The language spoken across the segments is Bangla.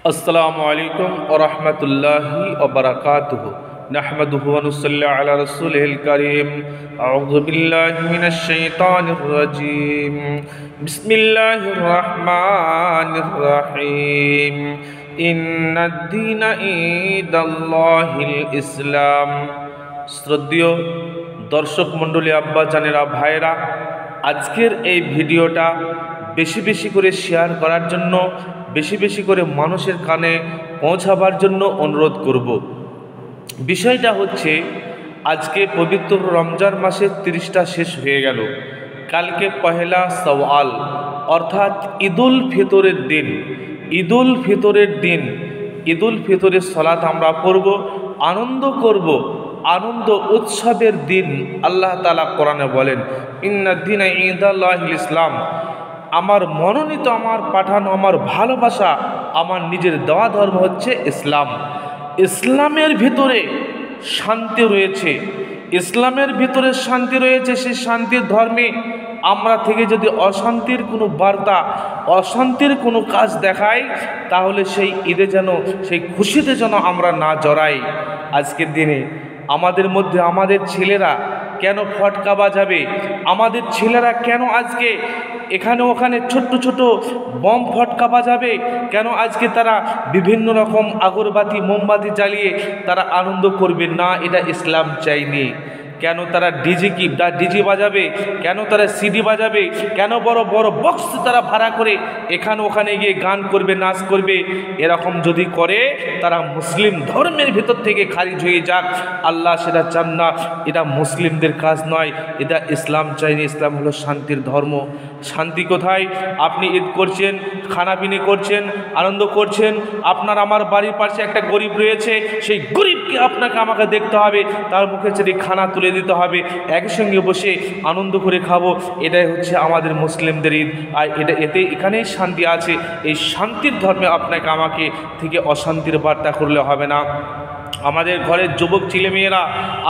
अस्सलामु अलैकुम व रहमतुल्लाहि व बरकातुहू नहमदुहु व नुसल्ली अला रसूलिहिल करीम अऊज़ु बिल्लाहि मिनश शैतानिर रजीम बिस्मिल्लाहिर रहमानिर रहीम इन्नद-दीन इंदल्लाहिल इस्लाम। শ্রদ্ধেয় দর্শক মণ্ডলী, আব্বা জানেরা, ভাইরা, আজকের এই ভিডিওটা বেশি বেশি করে শেয়ার করার জন্য, বেশি বেশি করে মানুষের কানে পৌঁছাবার জন্য অনুরোধ করব। বিষয়টা হচ্ছে, আজকে পবিত্র রমজান মাসের 30টা শেষ হয়ে গেল। কালকে পহেলা সওয়াল অর্থাৎ ঈদুল ফিতরের দিন। ঈদুল ফিতরের দিন, ঈদুল ফিতরের সালাত আমরা পড়ব, আনন্দ করব। আনন্দ উৎসবের দিন। আল্লাহ তাআলা কোরআনে বলেন, ইন্নাদ-দীনা ইনদাল্লাহিল ইসলাম। আমার মনোনীত, আমার পাঠানো, আমার ভালোবাসা, আমার নিজের দেওয়া ধর্ম হচ্ছে ইসলাম। ইসলামের ভিতরে শান্তি রয়েছে, ইসলামের ভিতরে শান্তি রয়েছে। সেই শান্তির ধর্মে আমরা থেকে যদি অশান্তির কোনো বার্তা, অশান্তির কোনো কাজ দেখাই, তাহলে সেই ঈদে যেন, সেই খুশিতে যেন আমরা না জড়াই। আজকের দিনে আমাদের মধ্যে আমাদের ছেলেরা কেন ফটকা বাজাবে? আমাদের ছেলেরা কেন আজকে এখানে ওখানে ছোট্ট ছোট বম ফটকা বাজাবে? কেন আজকে তারা বিভিন্ন রকম আগরবাতি, মোমবাতি জ্বালিয়ে তারা আনন্দ করবে না? এটা ইসলাম চাইনি। কেন তারা ডিজে বাজাবে? কেন তারা সিডি বাজাবে? কেন বড় বড় বক্স তারা ভাড়া করে এখানে ওখানে গিয়ে গান করবে, নাচ করবে? এরকম যদি করে, তারা মুসলিম ধর্মের ভিতর থেকে খারিজ হয়ে যাক। আল্লাহ সেটা চান না। এটা মুসলিমদের কাজ নয়, এটা ইসলাম চাইনি। ইসলাম হলো শান্তির ধর্ম। শান্তি কোথায়? আপনি ঈদ করছেন, খানাপিনি করছেন, আনন্দ করছেন। আপনার আমার বাড়ির পাশে একটা গরিব রয়েছে, সেই গরিবকে আপনাকে আমাকে দেখতে হবে, তার মুখে সেটি খানা তুলে দিতে হবে, একই সঙ্গে বসে আনন্দ করে খাবো। এটাই হচ্ছে আমাদের মুসলিমদের ঈদ। আর এখানেই শান্তি আছে। এই শান্তির ধর্মে আপনাকে আমাকে থেকে অশান্তির বার্তা করলে হবে না। আমাদের ঘরের যুবক ছেলেমেয়েরা,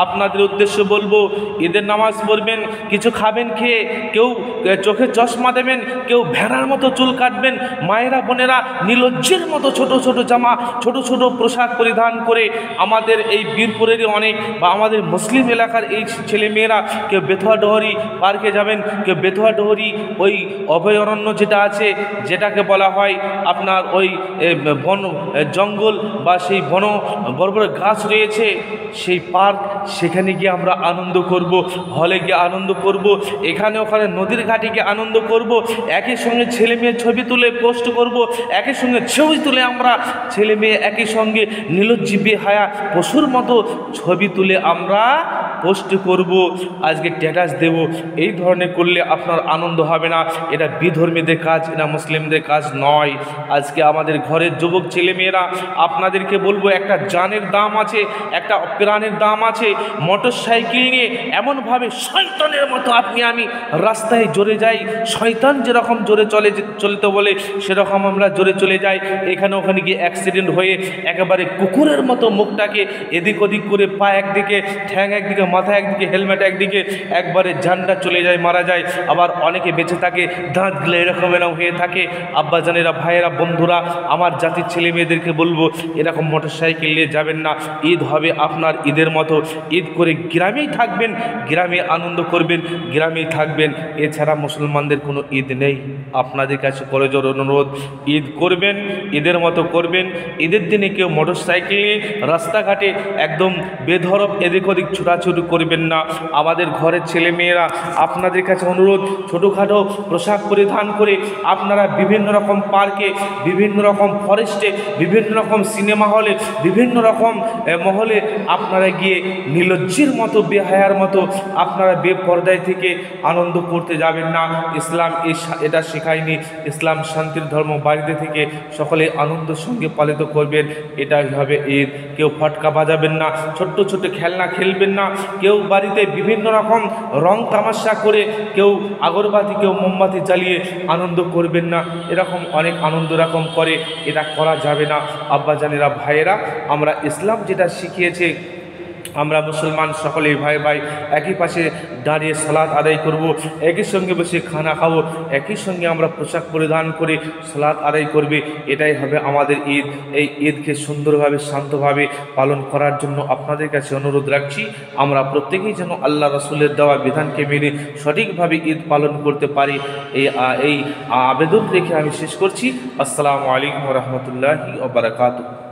আপনাদের উদ্দেশ্যে বলবো, ঈদের নামাজ পড়বেন, কিছু খাবেন খেয়ে, কেউ চোখে চশমা দেবেন, কেউ ভেড়ার মতো চুল কাটবেন। মায়েরা, বোনেরা নীলজ্জের মতো ছোট ছোট জামা, ছোট ছোট পোশাক পরিধান করে আমাদের এই বীরপুরেরই অনেক বা আমাদের মুসলিম এলাকার এই ছেলেমেয়েরা, কেউ বেথুয়া ডহরি পার্কে যাবেন, কেউ বেথুয়া ডহরি ওই অভয়ারণ্য যেটা আছে, যেটাকে বলা হয় আপনার ওই বন জঙ্গল বা সেই বড় বড় গাছ রয়েছে, সেই পার্ক, সেখানে গিয়ে আমরা আনন্দ করব। হলে গিয়ে আনন্দ করব, এখানে ওখানে নদীর ঘাটে গিয়ে আনন্দ করব। একই সঙ্গে ছেলে মেয়ে ছবি তুলে পোস্ট করব, একই সঙ্গে ছবি তুলে আমরা ছেলে মেয়ে একই সঙ্গে নীলজ্জি বেহায়া পশুর মতো ছবি তুলে আমরা পোস্ট করব, আজকে স্ট্যাটাস দেব। এই ধরনের করলে আপনার আনন্দ হবে না। এটা বিধর্মীদের কাজ, এটা মুসলিমদের কাজ নয়। আজকে আমাদের ঘরের যুবক ছেলেমেয়েরা, আপনাদেরকে বলবো, একটা জানের দাম আছে, একটা প্রাণের দাম আছে। মোটর সাইকেল নিয়ে এমনভাবে শয়তানের মতো আপনি আমি রাস্তায় জোরে যাই। শয়তান যেরকম জোরে চলতে বলে, সেরকম আমরা জোরে চলে যাই। এখানে ওখানে গিয়ে অ্যাক্সিডেন্ট হয়ে একেবারে কুকুরের মতো মুখটাকে এদিক ওদিক করে, পা একদিকে, ঠ্যাং একদিকে, মাথা একদিকে, হেলমেট একদিকে, একবারে জানটা চলে যায়, মারা যায়। আবার অনেকে বেঁচে থাকে, দাঁতগুলো এরকম এরকম হয়ে থাকে। আব্বাজানেরা, ভাইয়েরা, বন্ধুরা, আমার জাতির ছেলে মেয়েদেরকে বলবো, এরকম মোটর সাইকেল নিয়ে যাবেন না। ঈদ হবে আপনার ঈদের মতো। ঈদ করে গ্রামেই থাকবেন, গ্রামে আনন্দ করবেন, গ্রামেই থাকবেন। এছাড়া মুসলমানদের কোনো ঈদ নেই। আপনাদের কাছে করজোর অনুরোধ, ঈদ করবেন, ঈদের মতো করবেন। ঈদের দিনে কেউ মোটর সাইকেল নিয়ে রাস্তাঘাটে একদম বেধড়ক এদিক ওদিক ছোটাছুটি করবেন না। আমাদের ঘরের ছেলে মেয়েরা, আপনাদের কাছে অনুরোধ, ছোটোখাটো পোশাক পরিধান করে আপনারা বিভিন্ন রকম পার্কে, বিভিন্ন রকম ফরেস্টে, বিভিন্ন রকম সিনেমা হলে, বিভিন্ন রকম মহলে আপনারা গিয়ে নীলজ্জির মতো, বেহায়ার মতো আপনারা বেপর্দায় থেকে আনন্দ করতে যাবেন না। ইসলাম এটা শেখায়নি। ইসলাম শান্তির ধর্ম। বাড়িতে থেকে সকলে আনন্দের সঙ্গে পালিত করবেন, এটাই হবে ঈদ। কেউ ফটকা বাজাবেন না, ছোট্ট ছোট্ট খেলনা খেলবেন না, কেউ বাড়িতে বিভিন্ন রকম রং তামাশা করে, কেউ আগরবাতি, কেউ মোমবাতি জ্বালিয়ে আনন্দ করবেন না। এরকম অনেক আনন্দ রকম করে, এটা করা যাবে না। আব্বাজানেরা, ভাইয়েরা, আমরা ইসলাম যেটা শিখিয়েছে আমরা মুসলমান সকলেই ভাই ভাই একই পাশে দাঁড়িয়ে সালাত আদায় করব, একই সঙ্গে বসে খানা খাবো, একই সঙ্গে আমরা পোশাক পরিধান করে সালাত আদায় করবে। এটাই হবে আমাদের ঈদ। এই ঈদকে সুন্দরভাবে শান্তভাবে পালন করার জন্য আপনাদের কাছে অনুরোধ রাখছি, আমরা প্রত্যেকেই যেন আল্লাহ রাসূলের দেওয়া বিধানকে মেনে সঠিকভাবে ঈদ পালন করতে পারি। এই আবেদন রেখে আমি শেষ করছি। আসসালামু আলাইকুম ওয়া রাহমাতুল্লাহি ওয়া বারাকাতুহু।